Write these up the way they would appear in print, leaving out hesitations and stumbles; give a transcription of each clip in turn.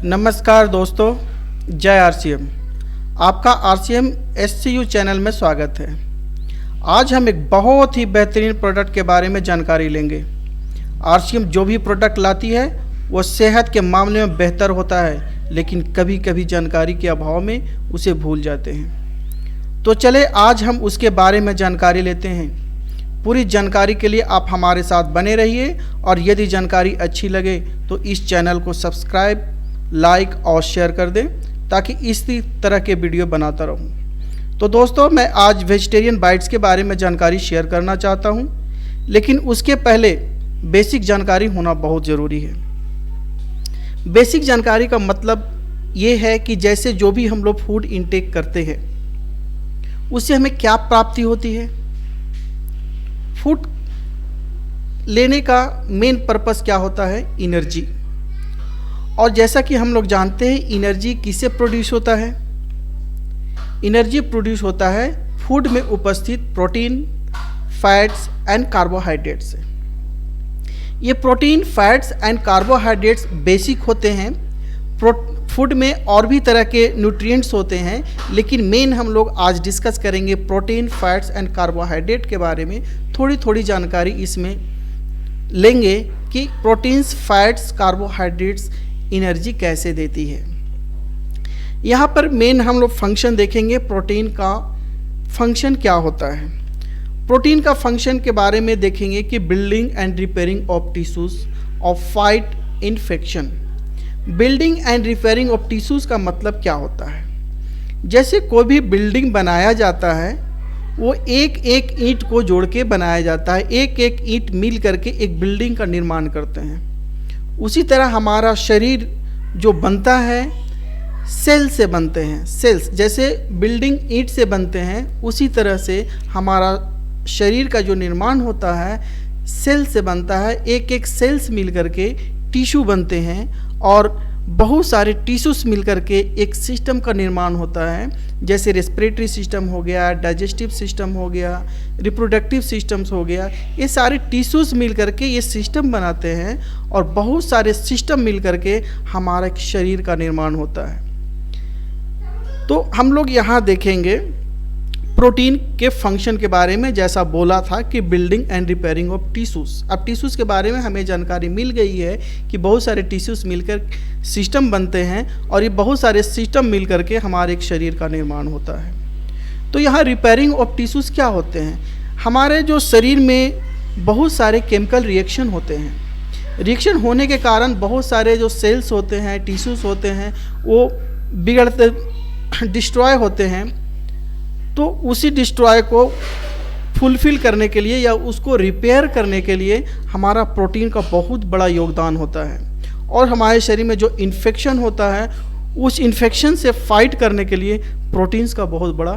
नमस्कार दोस्तों, जय आरसीएम। आपका आरसीएम एससीयू चैनल में स्वागत है। आज हम एक बहुत ही बेहतरीन प्रोडक्ट के बारे में जानकारी लेंगे। आरसीएम जो भी प्रोडक्ट लाती है वो सेहत के मामले में बेहतर होता है, लेकिन कभी कभी जानकारी के अभाव में उसे भूल जाते हैं। तो चले आज हम उसके बारे में जानकारी लेते हैं। पूरी जानकारी के लिए आप हमारे साथ बने रहिए और यदि जानकारी अच्छी लगे तो इस चैनल को सब्सक्राइब, लाइक और शेयर कर दें ताकि इसी तरह के वीडियो बनाता रहूं। तो दोस्तों, मैं आज वेजिटेरियन बाइट्स के बारे में जानकारी शेयर करना चाहता हूं, लेकिन उसके पहले बेसिक जानकारी होना बहुत ज़रूरी है। बेसिक जानकारी का मतलब ये है कि जैसे जो भी हम लोग फूड इनटेक करते हैं उससे हमें क्या प्राप्ति होती है। फूड लेने का मेन पर्पस क्या होता है? एनर्जी। और जैसा कि हम लोग जानते हैं एनर्जी किससे प्रोड्यूस होता है? एनर्जी प्रोड्यूस होता है फूड में उपस्थित प्रोटीन, फैट्स एंड कार्बोहाइड्रेट्स से। ये protein, fats and carbohydrates basic होते हैं। फूड में और भी तरह के न्यूट्रिएंट्स होते हैं, लेकिन मेन हम लोग आज डिस्कस करेंगे प्रोटीन, फैट्स एंड कार्बोहाइड्रेट के बारे में। थोड़ी थोड़ी जानकारी इसमें लेंगे कि प्रोटीन्स, फैट्स, कार्बोहाइड्रेट्स एनर्जी कैसे देती है। यहाँ पर मेन हम लोग फंक्शन देखेंगे। प्रोटीन का फंक्शन क्या होता है? प्रोटीन का फंक्शन के बारे में देखेंगे कि building and repairing of tissues of fight infection. Building and repairing of tissues का मतलब क्या होता है? जैसे कोई भी बिल्डिंग बनाया जाता है वो एक एक ईंट को जोड़ के बनाया जाता है, एक एक ईंट मिल करके एक बिल्डिंग का निर्माण करते हैं। उसी तरह हमारा शरीर जो बनता है सेल से बनते हैं। सेल्स जैसे बिल्डिंग ईंट से बनते हैं, उसी तरह से हमारा शरीर का जो निर्माण होता है सेल से बनता है। एक एक सेल्स मिल करके टिश्यू बनते हैं और बहुत सारे टिश्यूज मिलकर के एक सिस्टम का निर्माण होता है। जैसे रेस्पिरेटरी सिस्टम हो गया, डाइजेस्टिव सिस्टम हो गया, रिप्रोडक्टिव सिस्टम्स हो गया। ये सारे टिश्यूज मिलकर के ये सिस्टम बनाते हैं और बहुत सारे सिस्टम मिलकर के हमारा एक शरीर का निर्माण होता है। तो हम लोग यहाँ देखेंगे प्रोटीन के फंक्शन के बारे में। जैसा बोला था कि building and repairing of tissues. अब टिश्यूज के बारे में हमें जानकारी मिल गई है कि बहुत सारे टिश्यूज मिलकर सिस्टम बनते हैं और ये बहुत सारे सिस्टम मिलकर के हमारे एक शरीर का निर्माण होता है। तो यहाँ रिपेयरिंग ऑफ टिश्यूज क्या होते हैं? हमारे जो शरीर में बहुत सारे केमिकल रिएक्शन होते हैं। रिएक्शन होने के कारण बहुत सारे जो सेल्स होते हैं, टिश्यूज होते हैं, वो बिगड़ते, डिस्ट्रॉय होते हैं। तो उसी डिस्ट्रॉय को फुलफिल करने के लिए या उसको रिपेयर करने के लिए हमारा प्रोटीन का बहुत बड़ा योगदान होता है। और हमारे शरीर में जो इन्फेक्शन होता है उस इन्फेक्शन से फाइट करने के लिए प्रोटीन्स का बहुत बड़ा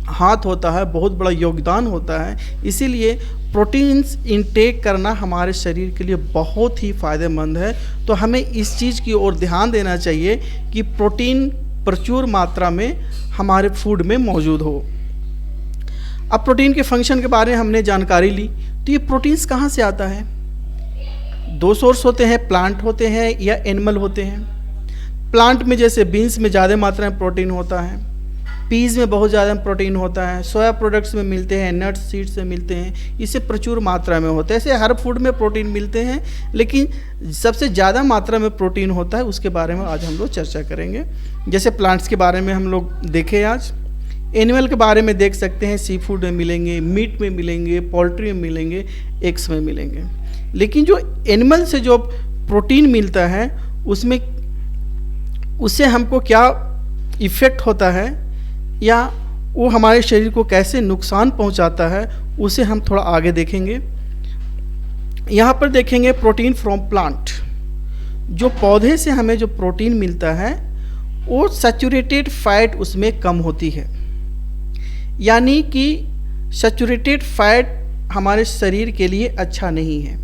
हाथ होता है, बहुत बड़ा योगदान होता है। इसीलिए प्रोटीन्स इनटेक करना हमारे शरीर के लिए बहुत ही फ़ायदेमंद है। तो हमें इस चीज़ की ओर ध्यान देना चाहिए कि प्रोटीन प्रचुर मात्रा में हमारे फूड में मौजूद हो। अब प्रोटीन के फंक्शन के बारे में हमने जानकारी ली। तो ये प्रोटीन्स कहाँ से आता है? दो सोर्स होते हैं, प्लांट होते हैं या एनिमल होते हैं। प्लांट में जैसे बीन्स में ज़्यादा मात्रा में प्रोटीन होता है, पीज में बहुत ज़्यादा प्रोटीन होता है, सोया प्रोडक्ट्स में मिलते हैं, नट्स, सीड्स में मिलते हैं। इससे प्रचुर मात्रा में होता है। ऐसे हर फूड में प्रोटीन मिलते हैं, लेकिन सबसे ज़्यादा मात्रा में प्रोटीन होता है उसके बारे में आज हम लोग चर्चा करेंगे। जैसे प्लांट्स के बारे में हम लोग देखें आज। एनिमल के बारे में देख सकते हैं, सी फूड में मिलेंगे, मीट में मिलेंगे, पोल्ट्री में मिलेंगे, एग्स में मिलेंगे। लेकिन जो एनिमल से जो प्रोटीन मिलता है उससे हमको क्या इफ़ेक्ट होता है या वो हमारे शरीर को कैसे नुकसान पहुंचाता है, उसे हम थोड़ा आगे देखेंगे। यहाँ पर देखेंगे प्रोटीन फ्रॉम प्लांट। जो पौधे से हमें जो प्रोटीन मिलता है वो सैचुरेटेड फैट उसमें कम होती है। यानी कि सैचुरेटेड फैट हमारे शरीर के लिए अच्छा नहीं है।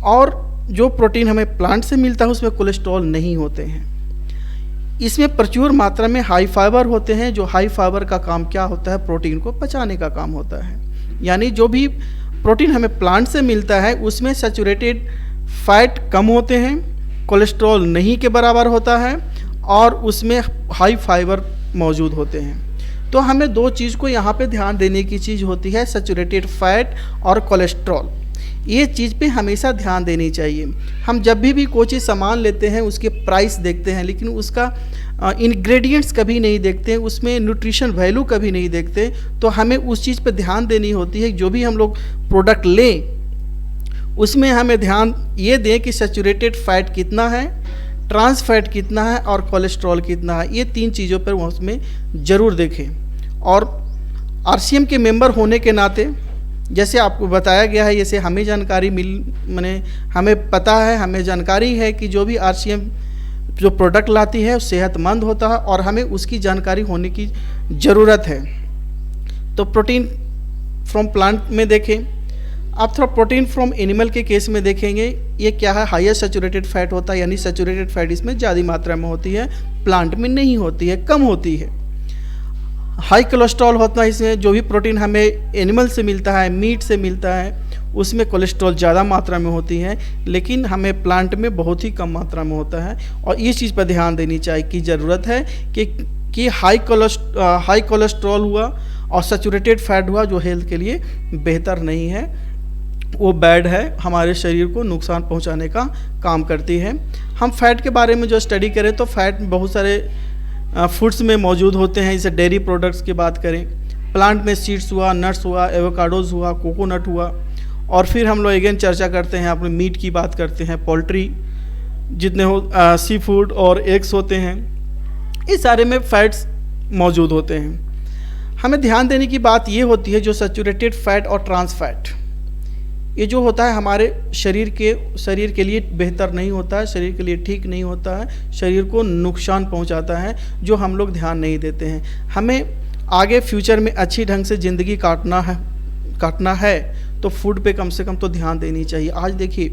और जो प्रोटीन हमें प्लांट से मिलता है उसमें कोलेस्ट्रॉल नहीं होते हैं। इसमें प्रचुर मात्रा में हाई फाइबर होते हैं। जो हाई फाइबर का काम क्या होता है? प्रोटीन को पचाने का काम होता है। यानी जो भी प्रोटीन हमें प्लांट से मिलता है उसमें सैचुरेटेड फैट कम होते हैं कोलेस्ट्रॉल नहीं के बराबर होता है और उसमें हाई फाइबर मौजूद होते हैं। तो हमें दो चीज़ को यहाँ पे ध्यान देने की चीज़ होती है, सैचुरेटेड फैट और कोलेस्ट्रॉल। ये चीज़ पे हमेशा ध्यान देनी चाहिए। हम जब भी कोई चीज़ सामान लेते हैं उसके प्राइस देखते हैं, लेकिन उसका इंग्रेडिएंट्स कभी नहीं देखते, उसमें न्यूट्रिशन वैल्यू कभी नहीं देखते। तो हमें उस चीज़ पे ध्यान देनी होती है। जो भी हम लोग प्रोडक्ट लें उसमें हमें ध्यान ये दें कि सैचुरेटेड फैट कितना है, ट्रांस फैट कितना है और कोलेस्ट्रॉल कितना है। ये तीन चीज़ों पर उसमें ज़रूर देखें। और आरसीएम के मेंबर होने के नाते जैसे आपको बताया गया है, जैसे हमें जानकारी हमें पता है, हमें जानकारी है कि जो भी आरसीएम जो प्रोडक्ट लाती है वो सेहतमंद होता है और हमें उसकी जानकारी होने की ज़रूरत है। तो प्रोटीन फ्रॉम प्लांट में देखें, आप थोड़ा प्रोटीन फ्रॉम एनिमल के केस में देखेंगे, ये क्या है, हाईएस्ट सैचुरेटेड फैट होता है, यानी सैचुरेटेड फैट इसमें ज़्यादा मात्रा में होती है, प्लांट में नहीं होती है, कम होती है। हाई कोलेस्ट्रॉल होता है इसमें, जो भी प्रोटीन हमें एनिमल से मिलता है, मीट से मिलता है, उसमें कोलेस्ट्रॉल ज़्यादा मात्रा में होती है, लेकिन हमें प्लांट में बहुत ही कम मात्रा में होता है। और इस चीज़ पर ध्यान देनी चाहिए कि ज़रूरत है कि हाई कोलेस्ट्रॉल हुआ और सैचुरेटेड फैट हुआ जो हेल्थ के लिए बेहतर नहीं है, वो बैड है, हमारे शरीर को नुकसान पहुंचाने का काम करती है। हम फैट के बारे में जो स्टडी करें तो फैट बहुत सारे फूड्स में मौजूद होते हैं। जैसे डेयरी प्रोडक्ट्स की बात करें, प्लांट में सीड्स हुआ, नट्स हुआ, एवोकाडोज हुआ, कोकोनट हुआ, और फिर हम लोग अगेन चर्चा करते हैं, अपने मीट की बात करते हैं, पोल्ट्री जितने हो, सी फूड और एग्स होते हैं, इस सारे में फैट्स मौजूद होते हैं। हमें ध्यान देने की बात ये होती है, जो सैचुरेटेड फैट और ट्रांस फैट ये जो होता है हमारे शरीर के लिए बेहतर नहीं होता है, शरीर के लिए ठीक नहीं होता है, शरीर को नुकसान पहुंचाता है, जो हम लोग ध्यान नहीं देते हैं। हमें आगे फ्यूचर में अच्छी ढंग से ज़िंदगी काटना है तो फूड पे कम से कम तो ध्यान देनी चाहिए। आज देखिए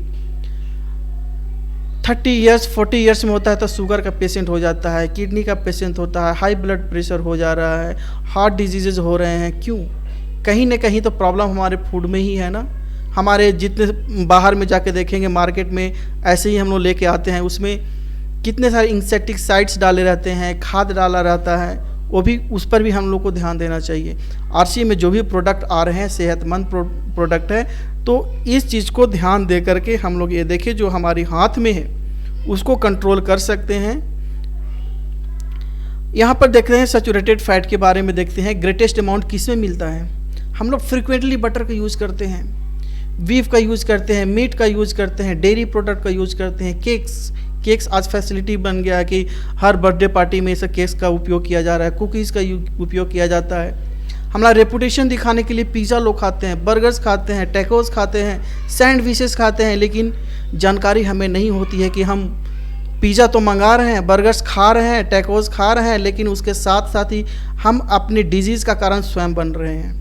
30 इयर्स 40 इयर्स में होता है तो शुगर का पेशेंट हो जाता है, किडनी का पेशेंट होता है, हाई ब्लड प्रेशर हो जा रहा है, हार्ट डिजीजेज हो रहे हैं। क्यों? कहीं ना कहीं तो प्रॉब्लम हमारे फूड में ही है ना। हमारे जितने बाहर में जाके देखेंगे मार्केट में ऐसे ही हम लोग लेके आते हैं, उसमें कितने सारे इंसेक्टिसाइड्स डाले रहते हैं, खाद डाला रहता है, वो भी उस पर भी हम लोग को ध्यान देना चाहिए। आरसी में जो भी प्रोडक्ट आ रहे हैं सेहतमंद प्रोडक्ट है, तो इस चीज़ को ध्यान दे करके हम लोग ये देखें जो हमारी हाथ में है उसको कंट्रोल कर सकते हैं। यहाँ पर देख रहे हैं सैचुरेटेड फैट के बारे में देखते हैं, ग्रेटेस्ट अमाउंट किस में मिलता है। हम लोग फ्रिक्वेंटली बटर का यूज़ करते हैं, बीफ का यूज़ करते हैं, मीट का यूज़ करते हैं, डेयरी प्रोडक्ट का यूज़ करते हैं, केक्स आज फैसिलिटी बन गया है कि हर बर्थडे पार्टी में ऐसा केक्स का उपयोग किया जा रहा है, कुकीज़ का उपयोग किया जाता है। हमारा रेपुटेशन दिखाने के लिए पिज़्ज़ा लोग खाते हैं, बर्गर्स खाते हैं, टैकोस खाते हैं, सैंडविचेस खाते हैं, लेकिन जानकारी हमें नहीं होती है कि हम पिज़्ज़ा तो मंगा रहे हैं, बर्गर्स खा रहे हैं, टैकोस खा रहे हैं, लेकिन उसके साथ साथ ही हम अपनी डिजीज़ का कारण स्वयं बन रहे हैं।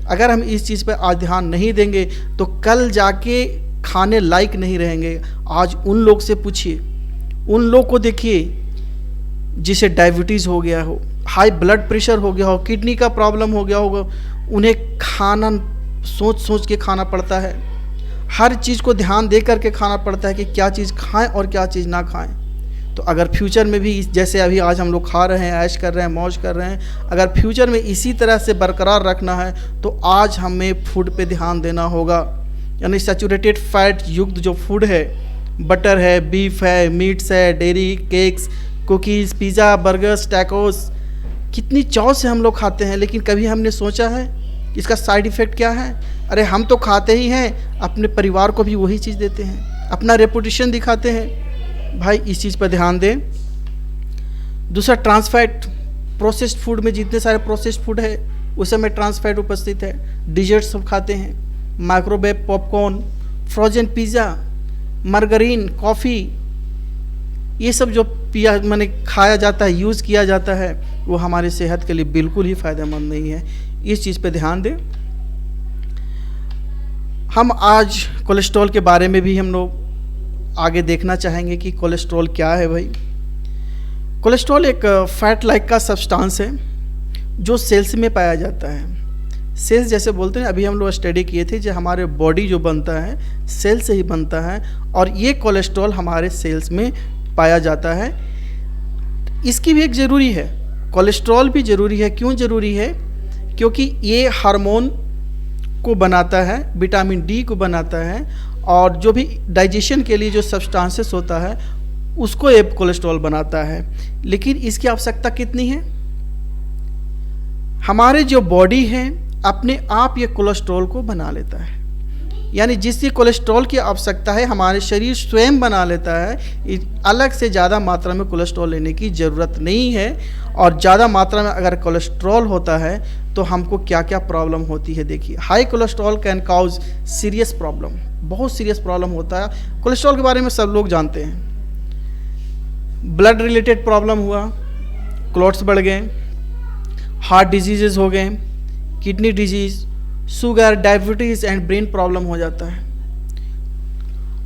अगर हम इस चीज़ पर आज ध्यान नहीं देंगे तो कल जाके खाने लायक नहीं रहेंगे। आज उन लोग से पूछिए, उन लोग को देखिए जिसे डायबिटीज़ हो गया हो, हाई ब्लड प्रेशर हो गया हो, किडनी का प्रॉब्लम हो गया होगा, उन्हें खाना सोच के खाना पड़ता है, हर चीज़ को ध्यान दे करके खाना पड़ता है कि क्या चीज़ खाएं और क्या चीज़ ना खाएं। तो अगर फ्यूचर में भी जैसे अभी आज हम लोग खा रहे हैं, ऐश कर रहे हैं, मौज कर रहे हैं, अगर फ्यूचर में इसी तरह से बरकरार रखना है तो आज हमें फूड पे ध्यान देना होगा। यानी सैचुरेटेड फैट युक्त जो फूड है, बटर है, बीफ है, मीट्स है, dairy, cakes, cookies, pizza, burgers, tacos, कितनी चाव से हम लोग खाते हैं, लेकिन कभी हमने सोचा है इसका साइड इफ़ेक्ट क्या है? अरे हम तो खाते ही हैं, अपने परिवार को भी वही चीज़ देते हैं, अपना रेपुटेशन दिखाते हैं। भाई इस चीज़ पर ध्यान दें। दूसरा ट्रांस फैट, प्रोसेस्ड फूड में जितने सारे प्रोसेस्ड फूड है उस में ट्रांस फैट उपस्थित है। डिजर्ट सब खाते हैं, microwave popcorn, frozen pizza, margarine, coffee, ये सब जो खाया जाता है, यूज़ किया जाता है, वो हमारी सेहत के लिए बिल्कुल ही फ़ायदेमंद नहीं है। इस चीज़ पे ध्यान दें। हम आज कोलेस्ट्रॉल के बारे में भी हम लोग आगे देखना चाहेंगे कि कोलेस्ट्रॉल क्या है। भाई कोलेस्ट्रॉल एक फैट लाइक का सब्सटेंस है जो सेल्स में पाया जाता है। सेल्स जैसे बोलते हैं, अभी हम लोग स्टडी किए थे, जो हमारे बॉडी जो बनता है सेल से ही बनता है, और ये कोलेस्ट्रॉल हमारे सेल्स में पाया जाता है। इसकी भी एक ज़रूरी है, कोलेस्ट्रॉल भी ज़रूरी है। क्यों ज़रूरी है? क्योंकि ये हार्मोन को बनाता है, विटामिन डी को बनाता है, और जो भी डाइजेशन के लिए जो सब्सटेंसेस होता है उसको ये कोलेस्ट्रॉल बनाता है। लेकिन इसकी आवश्यकता कितनी है? हमारे जो बॉडी है अपने आप ये कोलेस्ट्रॉल को बना लेता है, यानी जिसकी कोलेस्ट्रॉल की आवश्यकता है हमारे शरीर स्वयं बना लेता है। अलग से ज़्यादा मात्रा में कोलेस्ट्रॉल लेने की ज़रूरत नहीं है। और ज़्यादा मात्रा में अगर कोलेस्ट्रॉल होता है तो हमको क्या क्या प्रॉब्लम होती है, देखिए। High cholesterol can cause serious problem, बहुत सीरियस प्रॉब्लम होता है। कोलेस्ट्रॉल के बारे में सब लोग जानते हैं। ब्लड रिलेटेड प्रॉब्लम हुआ, क्लॉट्स बढ़ गए, हार्ट डिजीज़ हो गए, kidney disease, sugar, diabetes and brain problem हो जाता है।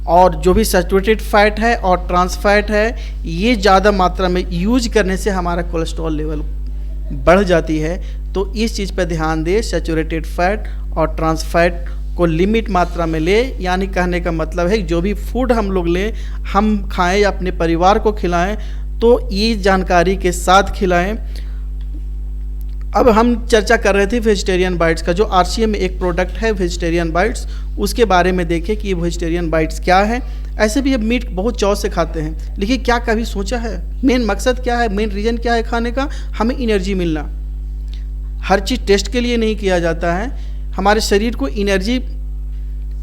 और जो भी सैचुरेटेड फैट है और ट्रांस फैट है, ये ज़्यादा मात्रा में यूज करने से हमारा कोलेस्ट्रॉल लेवल बढ़ जाती है। तो इस चीज़ पर ध्यान दें, सैचुरेटेड फैट और ट्रांस फैट को लिमिट मात्रा में ले। यानी कहने का मतलब है जो भी फूड हम लोग लें, हम खाएं या अपने परिवार को खिलाएं, तो ये जानकारी के साथ खिलाएं। अब हम चर्चा कर रहे थे वेजिटेरियन बाइट्स का, जो आरसीएम में एक प्रोडक्ट है वेजिटेरियन बाइट्स, उसके बारे में देखें कि ये वेजिटेरियन बाइट्स क्या है। ऐसे भी अब मीट बहुत चाव से खाते हैं, लेकिन क्या कभी सोचा है मेन मकसद क्या है, मेन रीज़न क्या है खाने का? हमें एनर्जी मिलना। हर चीज़ टेस्ट के लिए नहीं किया जाता है। हमारे शरीर को एनर्जी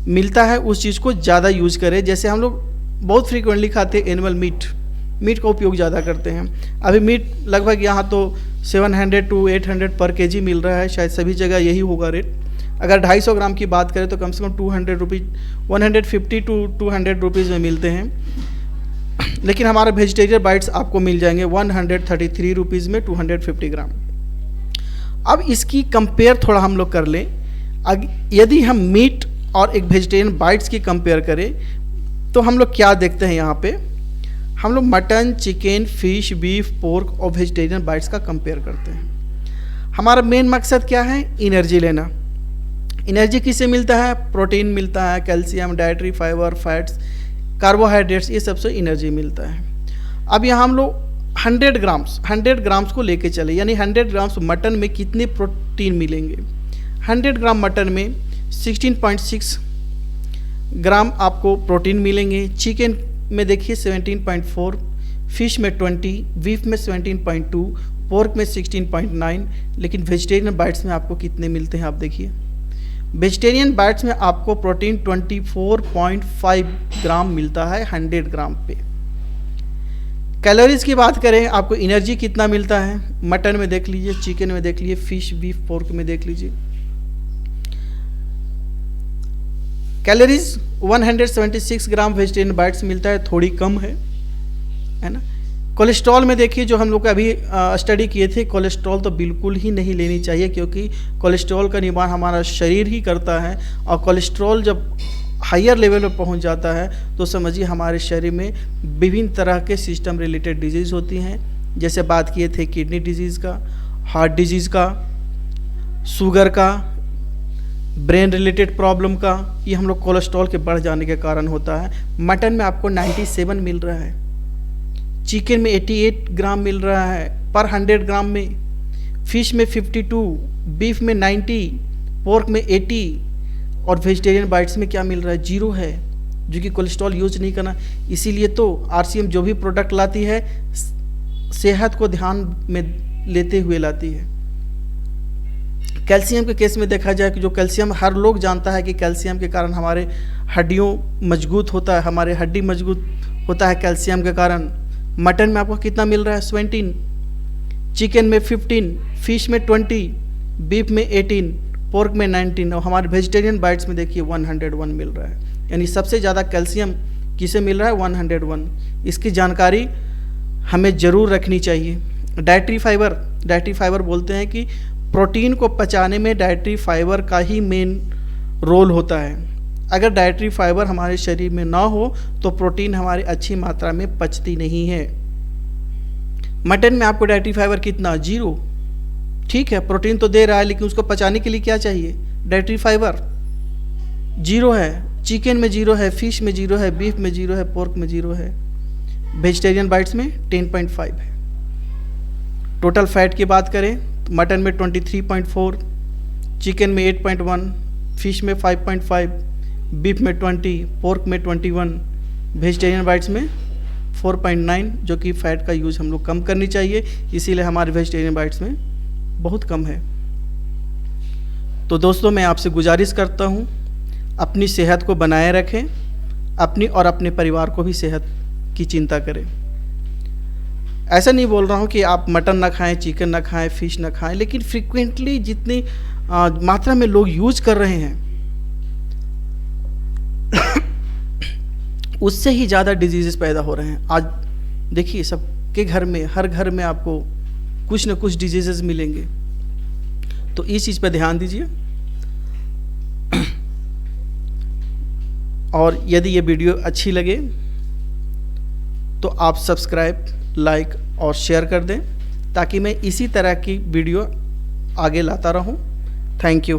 मिलता है, उस चीज़ को ज़्यादा यूज़ करें। जैसे हम लोग बहुत फ्रीक्वेंटली खाते हैं एनिमल मीट का उपयोग ज़्यादा करते हैं। अभी मीट लगभग यहाँ तो 700 to 800 पर केजी मिल रहा है, शायद सभी जगह यही होगा रेट। अगर 250 ग्राम की बात करें तो कम से कम 200 रुपीज़, 150 to 200 रुपीज़ में मिलते हैं। लेकिन हमारे वेजिटेरियन बाइट्स आपको मिल जाएंगे 133 रुपीज़ में 250 ग्राम। अब इसकी कंपेयर थोड़ा हम लोग कर लें। यदि हम मीट और एक वेजिटेरियन बाइट्स की कंपेयर करें तो हम लोग क्या देखते हैं? यहाँ पे हम लोग mutton, chicken, fish, beef, pork और वेजिटेरियन बाइट्स का कंपेयर करते हैं। हमारा मेन मकसद क्या है? एनर्जी लेना। एनर्जी किससे मिलता है? प्रोटीन मिलता है, calcium, dietary fibre, fats, carbohydrates, ये सबसे एनर्जी मिलता है। अब यहाँ हम लोग 100 ग्राम्स को लेके चले, यानी 100 ग्राम्स मटन में कितने प्रोटीन मिलेंगे? 100 ग्राम मटन में 16.6 ग्राम आपको प्रोटीन मिलेंगे। चिकन में देखिए 17.4, फिश में 20, बीफ में 17.2, पोर्क में 16.9। लेकिन वेजिटेरियन बाइट्स में आपको कितने मिलते हैं? आप देखिए, वेजिटेरियन बाइट्स में आपको प्रोटीन 24.5 ग्राम मिलता है 100 ग्राम पे। कैलोरीज की बात करें, आपको एनर्जी कितना मिलता है? मटन में देख लीजिए, चिकन में देख लीजिए, फिश, बीफ, पोर्क में देख लीजिए। कैलोरीज 176 ग्राम वेजिटेरियन बाइट्स मिलता है, थोड़ी कम है ना। कोलेस्ट्रॉल में देखिए, जो हम लोग अभी स्टडी किए थे, कोलेस्ट्रॉल तो बिल्कुल ही नहीं लेनी चाहिए, क्योंकि कोलेस्ट्रॉल का निर्माण हमारा शरीर ही करता है। और कोलेस्ट्रॉल जब हायर लेवल पर पहुंच जाता है तो समझिए हमारे शरीर में विभिन्न तरह के सिस्टम रिलेटेड डिजीज़ होती हैं। जैसे बात किए थे किडनी डिजीज़ का, हार्ट डिजीज़ का, शुगर का, ब्रेन रिलेटेड प्रॉब्लम का। ये हम लोग कोलेस्ट्रॉल के बढ़ जाने के कारण होता है। मटन में आपको 97 मिल रहा है, चिकन में 88 ग्राम मिल रहा है पर 100 ग्राम में, फिश में 52, बीफ में 90, पोर्क में 80, और वेजिटेरियन बाइट्स में क्या मिल रहा है? 0 है, जो कि कोलेस्ट्रॉल यूज नहीं करना। इसीलिए तो आरसीएम जो भी प्रोडक्ट लाती है सेहत को ध्यान में लेते हुए लाती है। कैल्शियम के केस में देखा जाए कि जो कैल्शियम, हर लोग जानता है कि कैल्शियम के कारण हमारे हड्डियों मजबूत होता है, हमारे हड्डी मजबूत होता है कैल्शियम के कारण। मटन में आपको कितना मिल रहा है? 17, चिकन में 15, फिश में 20, बीफ में 18, पोर्क में 19, और हमारे वेजिटेरियन बाइट्स में देखिए 101 मिल रहा है। यानी सबसे ज़्यादा कैल्शियम किसे मिल रहा है? 101। इसकी जानकारी हमें ज़रूर रखनी चाहिए। डाइटरी फाइबर बोलते हैं कि प्रोटीन को पचाने में डाइटरी फाइबर का ही मेन रोल होता है। अगर डाइटरी फाइबर हमारे शरीर में ना हो तो प्रोटीन हमारी अच्छी मात्रा में पचती नहीं है। मटन में आपको डाइटरी फाइबर कितना? 0। ठीक है, प्रोटीन तो दे रहा है, लेकिन उसको पचाने के लिए क्या चाहिए? Dietary fibre. जीरो है, चिकन में जीरो है, फिश में जीरो है, बीफ में जीरो है, पोर्क में जीरो है, वेजिटेरियन बाइट्स में 10.5 है। टोटल फैट की बात करें तो मटन में 23.4, चिकन में 8.1, फिश में 5.5, बीफ में 20, पोर्क में 21, वेजिटेरियन बाइट्स में 4.9, जो कि फ़ैट का यूज़ हम लोग कम करनी चाहिए, इसीलिए हमारे वेजिटेरियन बाइट्स में बहुत कम है। तो दोस्तों, मैं आपसे गुजारिश करता हूँ, अपनी सेहत को बनाए रखें, अपनी और अपने परिवार को भी सेहत की चिंता करें। ऐसा नहीं बोल रहा हूँ कि आप मटन ना खाएं, चिकन ना खाएं, फिश ना खाएं, लेकिन फ्रीक्वेंटली जितनी मात्रा में लोग यूज कर रहे हैं उससे ही ज़्यादा डिजीज़ेस पैदा हो रहे हैं। आज देखिए, सबके घर में, हर घर में आपको कुछ न कुछ डिजीज़ेस मिलेंगे, तो इस चीज़ पर ध्यान दीजिए। और यदि ये वीडियो अच्छी लगे तो आप सब्सक्राइब, लाइक और शेयर कर दें, ताकि मैं इसी तरह की वीडियो आगे लाता रहूं। Thank you.